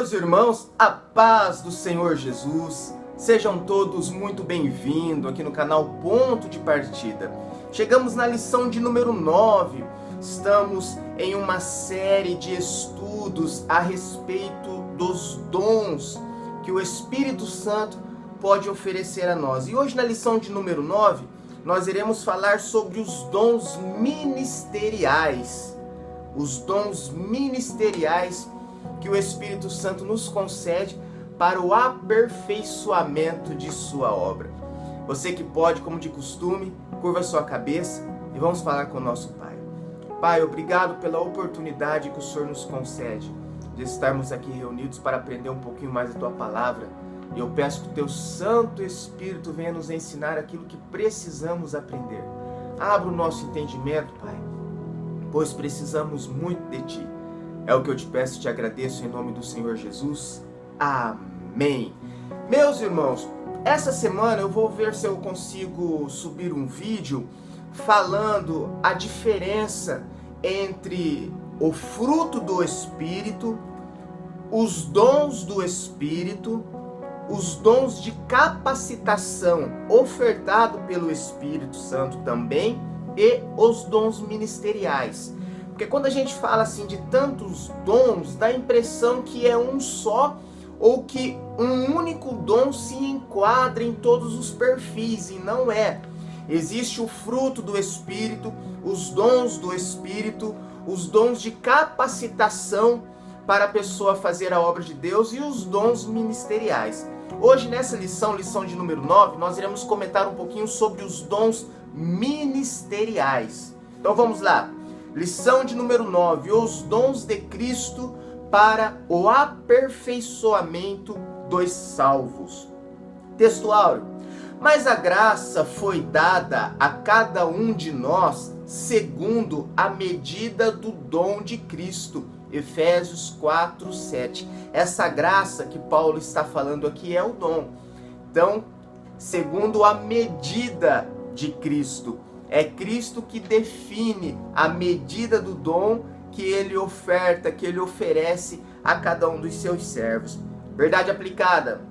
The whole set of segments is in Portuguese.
Meus irmãos, a paz do Senhor Jesus, sejam todos muito bem-vindos aqui no canal Ponto de Partida. Chegamos na lição de número 9, estamos em uma série de estudos a respeito dos dons que o Espírito Santo pode oferecer a nós. E hoje na lição de número 9, nós iremos falar sobre os dons ministeriais. Os dons ministeriais que o Espírito Santo nos concede para o aperfeiçoamento de sua obra. Você que pode, como de costume, curva sua cabeça e vamos falar com o nosso Pai. Pai, obrigado pela oportunidade que o Senhor nos concede de estarmos aqui reunidos para aprender um pouquinho mais da Tua Palavra. E eu peço que o Teu Santo Espírito venha nos ensinar aquilo que precisamos aprender. Abra o nosso entendimento, Pai, pois precisamos muito de Ti. É o que eu te peço e te agradeço em nome do Senhor Jesus. Amém. Meus irmãos, essa semana eu vou ver se eu consigo subir um vídeo falando a diferença entre o fruto do Espírito, os dons do Espírito, os dons de capacitação ofertado pelo Espírito Santo também e os dons ministeriais. Porque quando a gente fala assim de tantos dons, dá a impressão que é um só ou que um único dom se enquadra em todos os perfis, e não é. Existe o fruto do Espírito, os dons do Espírito, os dons de capacitação para a pessoa fazer a obra de Deus e os dons ministeriais. Hoje nessa lição de número 9, nós iremos comentar um pouquinho sobre os dons ministeriais. Então vamos lá. Lição de número 9, os dons de Cristo para o aperfeiçoamento dos salvos. Texto áureo. Mas a graça foi dada a cada um de nós segundo a medida do dom de Cristo. Efésios 4, 7. Essa graça que Paulo está falando aqui é o dom. Então, segundo a medida de Cristo. É Cristo que define a medida do dom que ele oferta, que ele oferece a cada um dos seus servos. Verdade aplicada.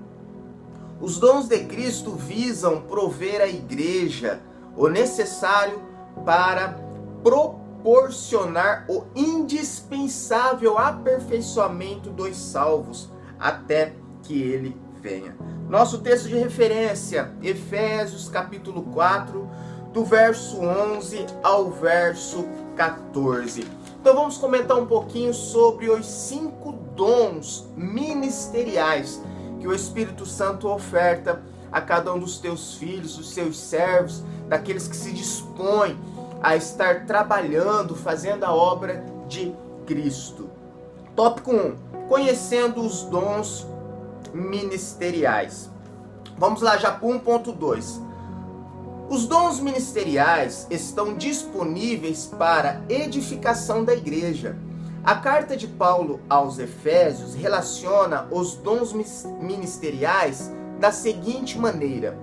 Os dons de Cristo visam prover à igreja o necessário para proporcionar o indispensável aperfeiçoamento dos salvos até que ele venha. Nosso texto de referência, Efésios capítulo 4, do verso 11 ao verso 14. Então vamos comentar um pouquinho sobre os 5 dons ministeriais que o Espírito Santo oferta a cada um dos teus filhos, dos seus servos, daqueles que se dispõem a estar trabalhando, fazendo a obra de Cristo. Tópico 1. Conhecendo os dons ministeriais. Vamos lá já para 1.2. Os dons ministeriais estão disponíveis para edificação da igreja. A carta de Paulo aos Efésios relaciona os dons ministeriais da seguinte maneira: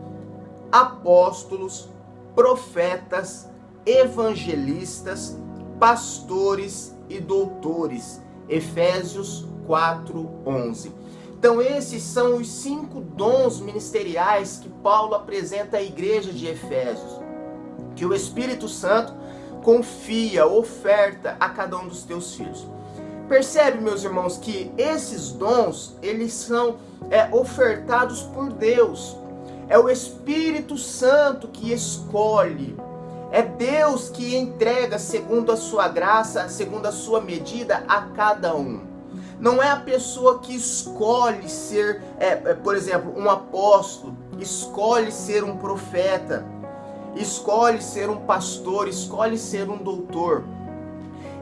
apóstolos, profetas, evangelistas, pastores e doutores. Efésios 4:11. Então esses são os 5 dons ministeriais que Paulo apresenta à igreja de Efésios, que o Espírito Santo confia, oferta a cada um dos teus filhos. Percebe, meus irmãos, que esses dons, eles são ofertados por Deus. É o Espírito Santo que escolhe. É Deus que entrega segundo a sua graça, segundo a sua medida a cada um. Não é a pessoa que escolhe ser, por exemplo, um apóstolo, escolhe ser um profeta, escolhe ser um pastor, escolhe ser um doutor.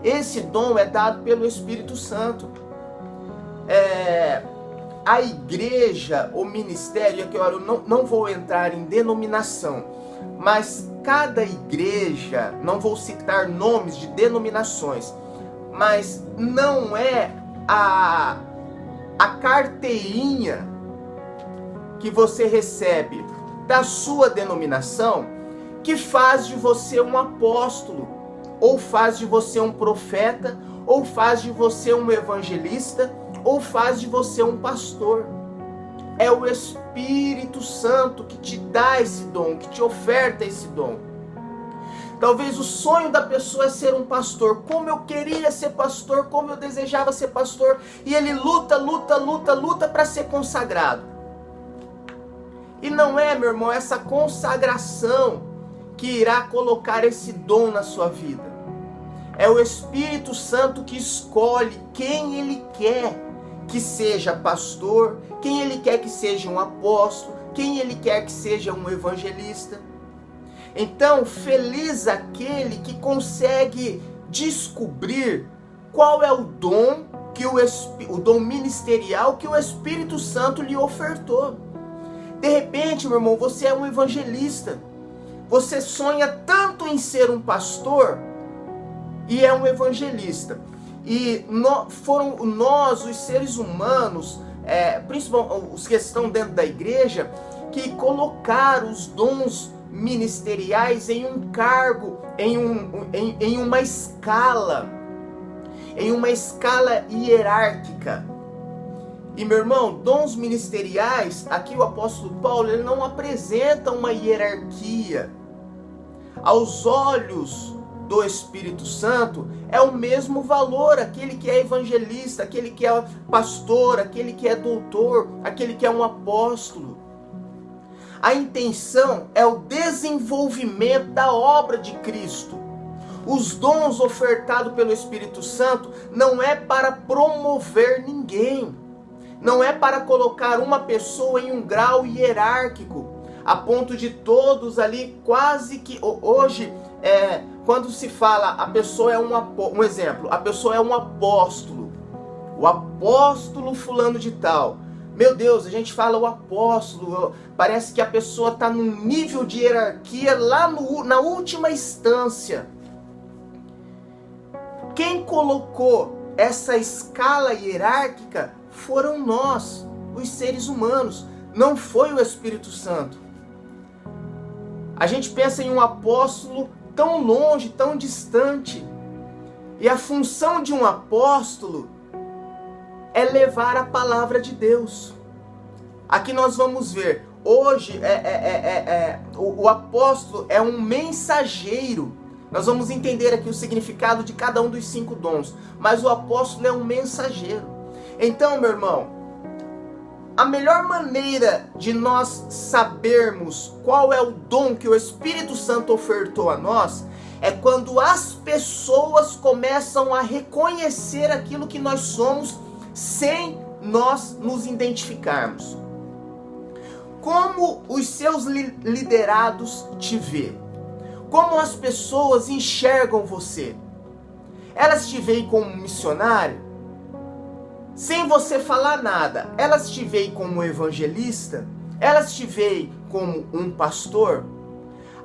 Esse dom é dado pelo Espírito Santo. A igreja, o ministério, aqui eu não vou entrar em denominação, mas cada igreja, não vou citar nomes de denominações, mas não é a carteirinha que você recebe da sua denominação que faz de você um apóstolo, ou faz de você um profeta, ou faz de você um evangelista, ou faz de você um pastor. É o Espírito Santo que te dá esse dom, que te oferta esse dom. Talvez o sonho da pessoa é ser um pastor. Como eu queria ser pastor, como eu desejava ser pastor. E ele luta para ser consagrado. E não é, meu irmão, essa consagração que irá colocar esse dom na sua vida. É o Espírito Santo que escolhe quem ele quer que seja pastor, quem ele quer que seja um apóstolo, quem ele quer que seja um evangelista. Então, feliz aquele que consegue descobrir qual é o dom o dom ministerial que o Espírito Santo lhe ofertou. De repente, meu irmão, você é um evangelista. Você sonha tanto em ser um pastor e é um evangelista. E nós, os seres humanos, principalmente os que estão dentro da igreja, que colocaram os dons ministeriais em um cargo, em uma escala hierárquica. E meu irmão, dons ministeriais, aqui o apóstolo Paulo, ele não apresenta uma hierarquia. Aos olhos do Espírito Santo, é o mesmo valor, aquele que é evangelista, aquele que é pastor, aquele que é doutor, aquele que é um apóstolo. A intenção é o desenvolvimento da obra de Cristo. Os dons ofertados pelo Espírito Santo não é para promover ninguém. Não é para colocar uma pessoa em um grau hierárquico, a ponto de todos ali quase que... Hoje, quando se fala, a pessoa é um exemplo, a pessoa é um apóstolo. O apóstolo fulano de tal. Meu Deus, a gente fala o apóstolo, parece que a pessoa está num nível de hierarquia lá na última instância. Quem colocou essa escala hierárquica foram nós, os seres humanos, não foi o Espírito Santo. A gente pensa em um apóstolo tão longe, tão distante, e a função de um apóstolo é levar a palavra de Deus. Aqui nós vamos ver, hoje o apóstolo é um mensageiro. Nós vamos entender aqui o significado de cada um dos 5 dons, mas o apóstolo é um mensageiro. Então, meu irmão, a melhor maneira de nós sabermos qual é o dom que o Espírito Santo ofertou a nós é quando as pessoas começam a reconhecer aquilo que nós somos sem nós nos identificarmos. Como os seus liderados te vê? Como as pessoas enxergam você? Elas te veem como um missionário? Sem você falar nada, elas te veem como um evangelista? Elas te veem como um pastor?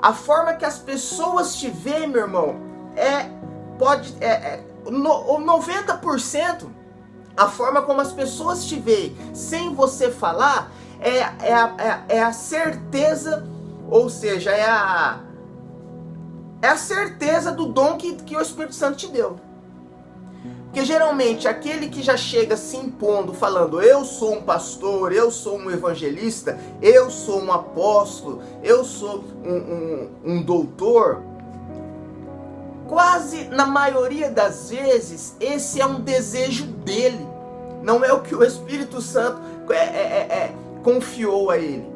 A forma que as pessoas te veem, meu irmão, 90%. A forma como as pessoas te veem, sem você falar, é a certeza, ou seja, é a certeza do dom que o Espírito Santo te deu. Porque geralmente aquele que já chega se impondo, falando, eu sou um pastor, eu sou um evangelista, eu sou um apóstolo, eu sou um doutor, quase na maioria das vezes, esse é um desejo dele. Não é o que o Espírito Santo confiou a ele.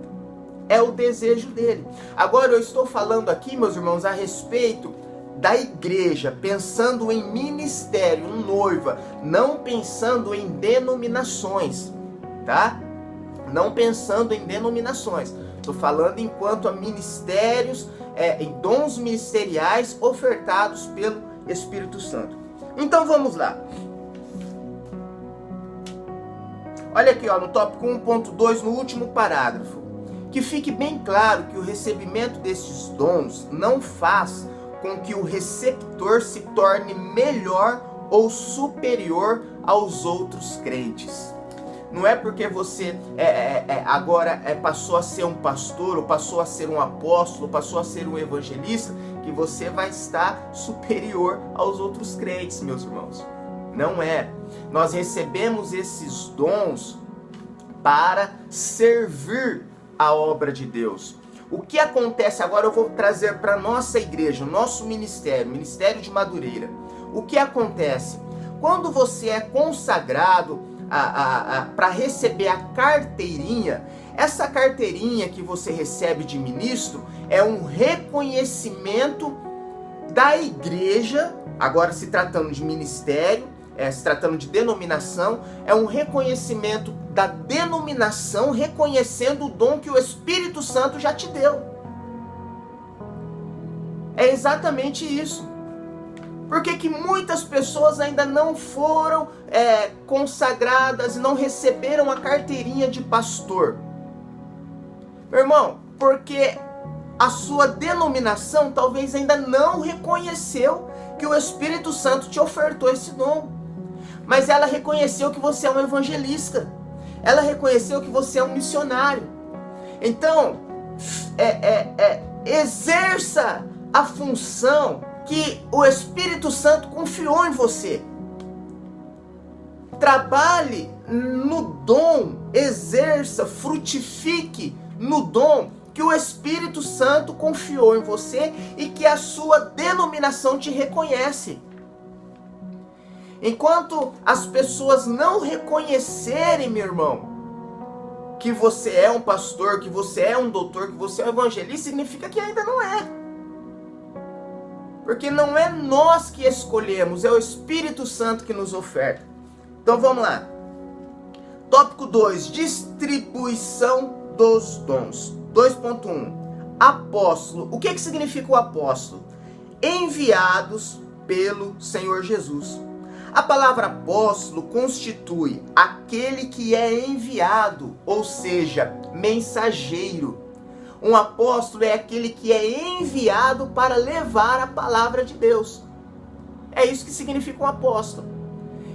É o desejo dele. Agora eu estou falando aqui, meus irmãos, a respeito da igreja, pensando em ministério, noiva, não pensando em denominações, tá? Não pensando em denominações. Estou falando enquanto a ministérios, em dons ministeriais ofertados pelo Espírito Santo. Então vamos lá. Olha aqui, no tópico 1.2, no último parágrafo. Que fique bem claro que o recebimento desses dons não faz com que o receptor se torne melhor ou superior aos outros crentes. Não é porque você agora passou a ser um pastor, ou passou a ser um apóstolo, ou passou a ser um evangelista, que você vai estar superior aos outros crentes, meus irmãos. Não é. Nós recebemos esses dons para servir a obra de Deus. O que acontece agora, eu vou trazer para a nossa igreja, o nosso ministério, Ministério de Madureira. O que acontece? Quando você é consagrado para receber a carteirinha, essa carteirinha que você recebe de ministro é um reconhecimento da igreja, agora se tratando de ministério, se tratando de denominação, é um reconhecimento da denominação, reconhecendo o dom que o Espírito Santo já te deu. É exatamente isso. Por que muitas pessoas ainda não foram consagradas e não receberam a carteirinha de pastor? Meu irmão, porque a sua denominação talvez ainda não reconheceu que o Espírito Santo te ofertou esse dom. Mas ela reconheceu que você é um evangelista. Ela reconheceu que você é um missionário. Então, exerça a função que o Espírito Santo confiou em você. Trabalhe no dom, exerça, frutifique no dom que o Espírito Santo confiou em você e que a sua denominação te reconhece. Enquanto as pessoas não reconhecerem, meu irmão, que você é um pastor, que você é um doutor, que você é um evangelista, significa que ainda não é. Porque não é nós que escolhemos, é o Espírito Santo que nos oferta. Então vamos lá. Tópico 2, distribuição dos dons. 2.1, apóstolo. O que significa o apóstolo? Enviados pelo Senhor Jesus. A palavra apóstolo constitui aquele que é enviado, ou seja, mensageiro. Um apóstolo é aquele que é enviado para levar a palavra de Deus. É isso que significa um apóstolo.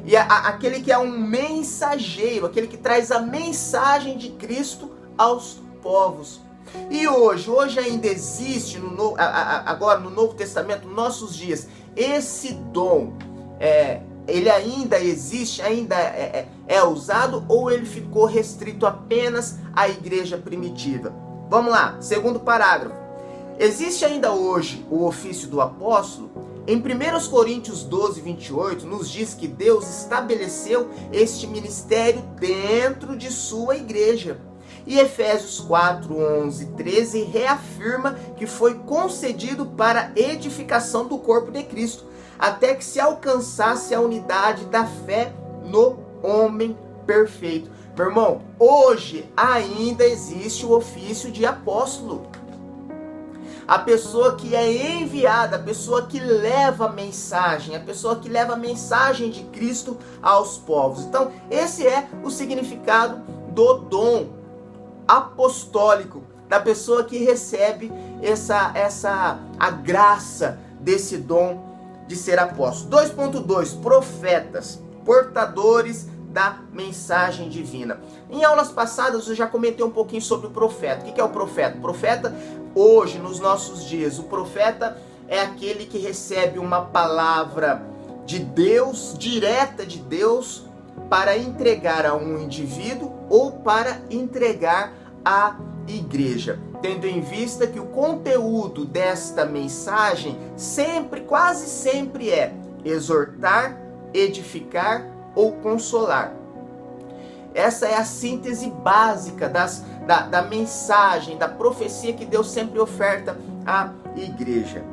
E aquele que é um mensageiro, aquele que traz a mensagem de Cristo aos povos. E hoje ainda existe, agora no Novo Testamento, nos nossos dias, esse dom, ele ainda existe, ainda é usado, ou ele ficou restrito apenas à igreja primitiva? Vamos lá, segundo parágrafo. Existe ainda hoje o ofício do apóstolo? Em 1 Coríntios 12, 28, nos diz que Deus estabeleceu este ministério dentro de sua igreja. E Efésios 4, 11, 13 reafirma que foi concedido para edificação do corpo de Cristo, até que se alcançasse a unidade da fé no homem perfeito. Meu irmão, hoje ainda existe o ofício de apóstolo. A pessoa que é enviada, a pessoa que leva a mensagem, a pessoa que leva a mensagem de Cristo aos povos. Então, esse é o significado do dom apostólico, da pessoa que recebe a graça desse dom de ser apóstolo. 2.2, profetas, portadores da mensagem divina. Em aulas passadas eu já comentei um pouquinho sobre o profeta. O que é o profeta? O profeta, hoje, nos nossos dias, o profeta é aquele que recebe uma palavra de Deus, direta de Deus, para entregar a um indivíduo ou para entregar à igreja, tendo em vista que o conteúdo desta mensagem quase sempre é exortar, edificar ou consolar. Essa é a síntese básica da mensagem, da profecia que Deus sempre oferta à igreja.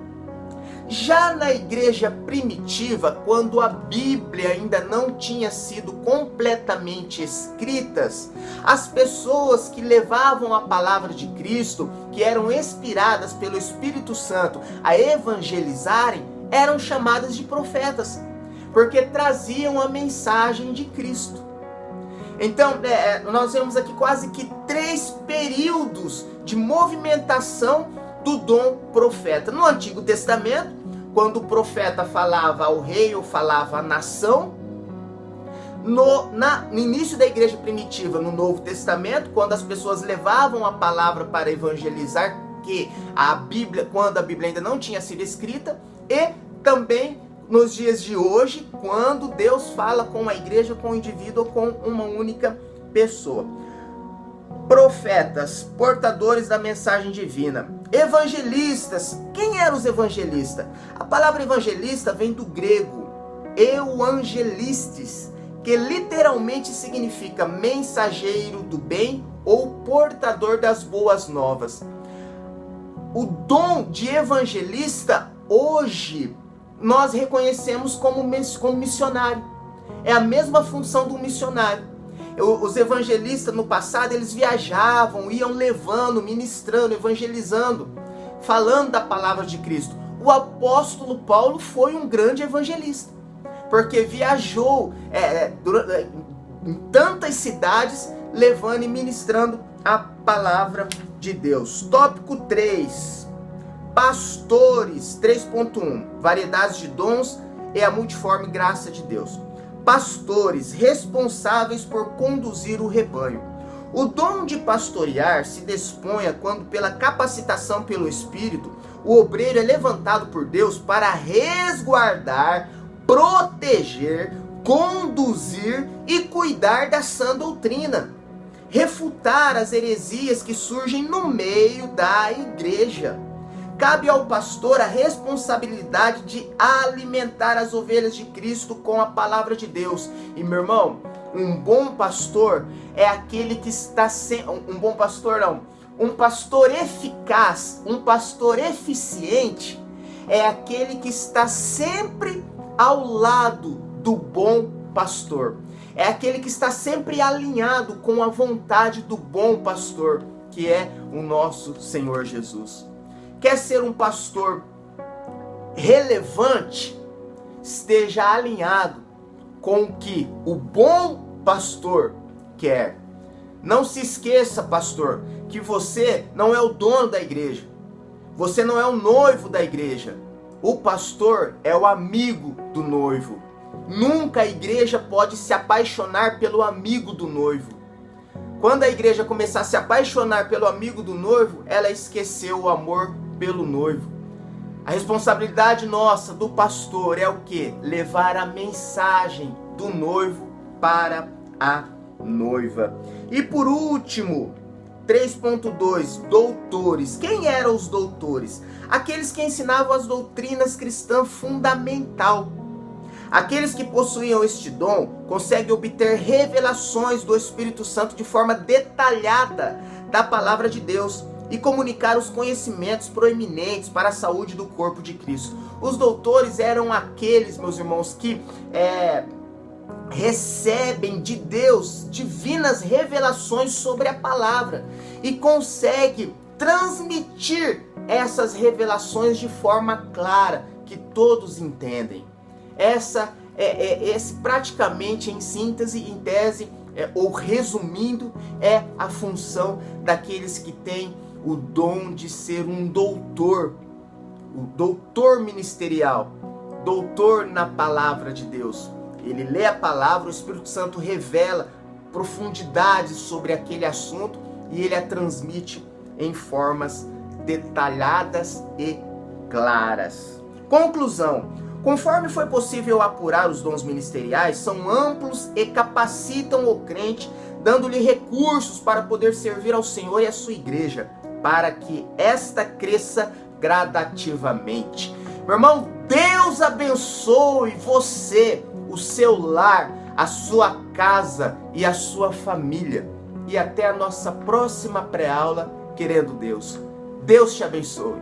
Já na igreja primitiva, quando a Bíblia ainda não tinha sido completamente escritas, as pessoas que levavam a palavra de Cristo, que eram inspiradas pelo Espírito Santo a evangelizarem, eram chamadas de profetas, porque traziam a mensagem de Cristo. Então, nós vemos aqui quase que 3 períodos de movimentação do dom profeta. No Antigo Testamento, quando o profeta falava ao rei ou falava à nação. No início da igreja primitiva, no Novo Testamento, quando as pessoas levavam a palavra para evangelizar, quando a Bíblia ainda não tinha sido escrita, e também nos dias de hoje, quando Deus fala com a igreja, com o indivíduo ou com uma única pessoa. Profetas, portadores da mensagem divina. Evangelistas. Quem eram os evangelistas? A palavra evangelista vem do grego euangelistes, que literalmente significa mensageiro do bem ou portador das boas novas. O dom de evangelista, hoje, nós reconhecemos como missionário. É a mesma função do missionário. Os evangelistas no passado, eles viajavam, iam levando, ministrando, evangelizando, falando da palavra de Cristo. O apóstolo Paulo foi um grande evangelista, porque viajou em tantas cidades, levando e ministrando a palavra de Deus. Tópico 3, pastores, 3.1, variedades de dons e a multiforme graça de Deus. Pastores, responsáveis por conduzir o rebanho. O dom de pastorear se desponha quando, pela capacitação pelo Espírito, o obreiro é levantado por Deus para resguardar, proteger, conduzir e cuidar da sã doutrina, refutar as heresias que surgem no meio da igreja. Cabe ao pastor a responsabilidade de alimentar as ovelhas de Cristo com a palavra de Deus. E meu irmão, um bom pastor é aquele que está um pastor eficaz, um pastor eficiente é aquele que está sempre ao lado do bom pastor. É aquele que está sempre alinhado com a vontade do bom pastor, que é o nosso Senhor Jesus. Quer ser um pastor relevante? Esteja alinhado com o que o bom pastor quer. Não se esqueça, pastor, que você não é o dono da igreja. Você não é o noivo da igreja. O pastor é o amigo do noivo. Nunca a igreja pode se apaixonar pelo amigo do noivo. Quando a igreja começar a se apaixonar pelo amigo do noivo, ela esqueceu o amor pelo noivo. A responsabilidade nossa, do pastor, é o quê? Levar a mensagem do noivo para a noiva. E por último, 3.2, doutores. Quem eram os doutores? Aqueles que ensinavam as doutrinas cristãs fundamental. Aqueles que possuíam este dom conseguem obter revelações do Espírito Santo de forma detalhada da palavra de Deus e comunicar os conhecimentos proeminentes para a saúde do corpo de Cristo. Os doutores eram aqueles, meus irmãos, que recebem de Deus divinas revelações sobre a palavra e conseguem transmitir essas revelações de forma clara, que todos entendem. Essa praticamente, em síntese, em tese, ou resumindo, é a função daqueles que têm o dom de ser um doutor, o doutor ministerial, doutor na palavra de Deus. Ele lê a palavra, o Espírito Santo revela profundidades sobre aquele assunto e ele a transmite em formas detalhadas e claras. Conclusão: conforme foi possível apurar, os dons ministeriais são amplos e capacitam o crente, dando-lhe recursos para poder servir ao Senhor e à sua igreja, para que esta cresça gradativamente. Meu irmão, Deus abençoe você, o seu lar, a sua casa e a sua família. E até a nossa próxima pré-aula, querendo Deus. Deus te abençoe.